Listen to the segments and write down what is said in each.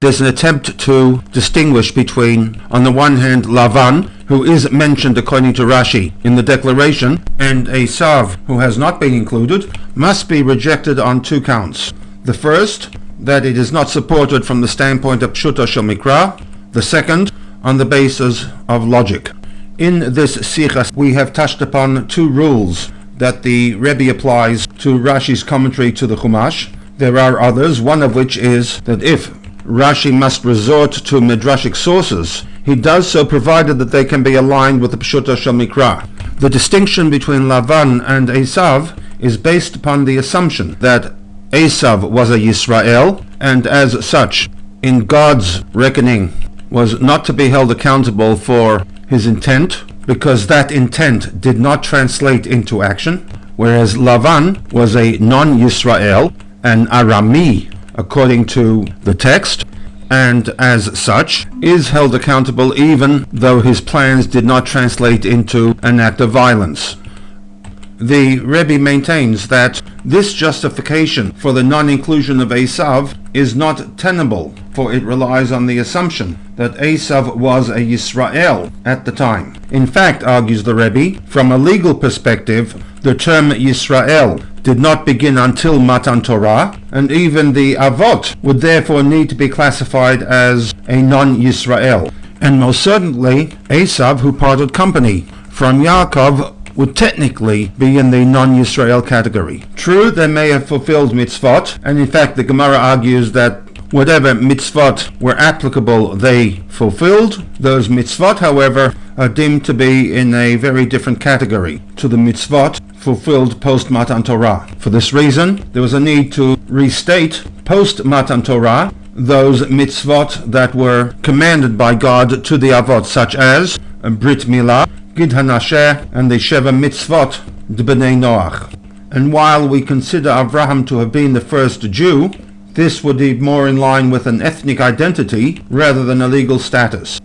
there's an attempt to distinguish between, on the one hand, Lavan, who is mentioned according to Rashi in the declaration, and EISAV, who has not been included, must be rejected on two counts. The first, that it is not supported from the standpoint of Pshuta Shel Mikra. The second, on the basis of logic. In this SICHAH, we have touched upon two rules that the Rebbe applies to Rashi's commentary to the Chumash. There are others, one of which is that if Rashi must resort to midrashic sources, he does so provided that they can be aligned with the Pshuta Shel Mikra. The distinction between Lavan and EISAV is based upon the assumption that EISAV was a Yisrael, and as such, in God's reckoning, was not to be held accountable for his intent, because that intent did not translate into action, whereas Lavan was a non-Yisrael, an Arami, according to the text, and as such is held accountable even though his plans did not translate into an act of violence. The Rebbe maintains that this justification for the non-inclusion of EISAV is not tenable, for it relies on the assumption that EISAV was a Yisrael at the time. In fact, argues the Rebbe, from a legal perspective, the term Yisrael did not begin until Matan Torah, and even the Avot would therefore need to be classified as a non-Yisrael. And most certainly, EISAV, who parted company from Yaakov, would technically be in the non-Yisrael category. True, they may have fulfilled mitzvot, and in fact the Gemara argues that whatever mitzvot were applicable they fulfilled. Those mitzvot, however, are deemed to be in a very different category to the mitzvot fulfilled post-Matan Torah. For this reason, there was a need to restate post-Matan Torah those mitzvot that were commanded by God to the Avot, such as Brit Milah, Gid HaNasheh, and the Sheva Mitzvot D'Bnei Noach. And while we consider Avraham to have been the first Jew, this would be more in line with an ethnic identity rather than a legal status.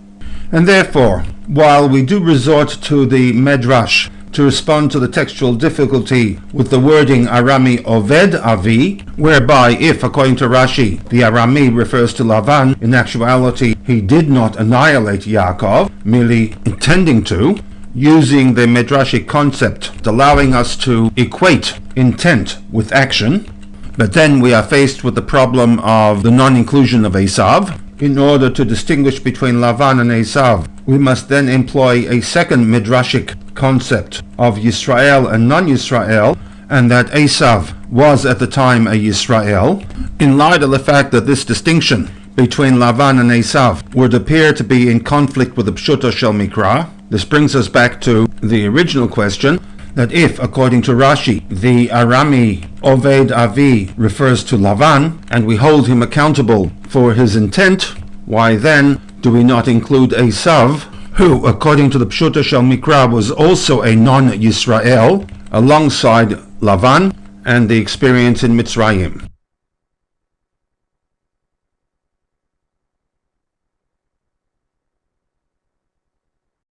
And therefore, while we do resort to the Medrash to respond to the textual difficulty with the wording Arami Oved Avi, whereby if, according to Rashi, the Arami refers to Lavan, in actuality he did not annihilate Yaakov, merely intending to, using the Medrashic concept allowing us to equate intent with action. But then we are faced with the problem of the non-inclusion of EISAV. In order to distinguish between Lavan and EISAV, we must then employ a second Midrashic concept of Yisrael and non-Yisrael, and that EISAV was at the time a Yisrael. In light of the fact that this distinction between Lavan and EISAV would appear to be in conflict with the Pshuta Shel Mikra, this brings us back to the original question, that if, according to Rashi, the Arami Oved Avi refers to Lavan, and we hold him accountable for his intent, why then do we not include EISAV, who, according to the Pshuta Shel Mikra, was also a non-Yisrael, alongside Lavan and the experience in Mitzrayim?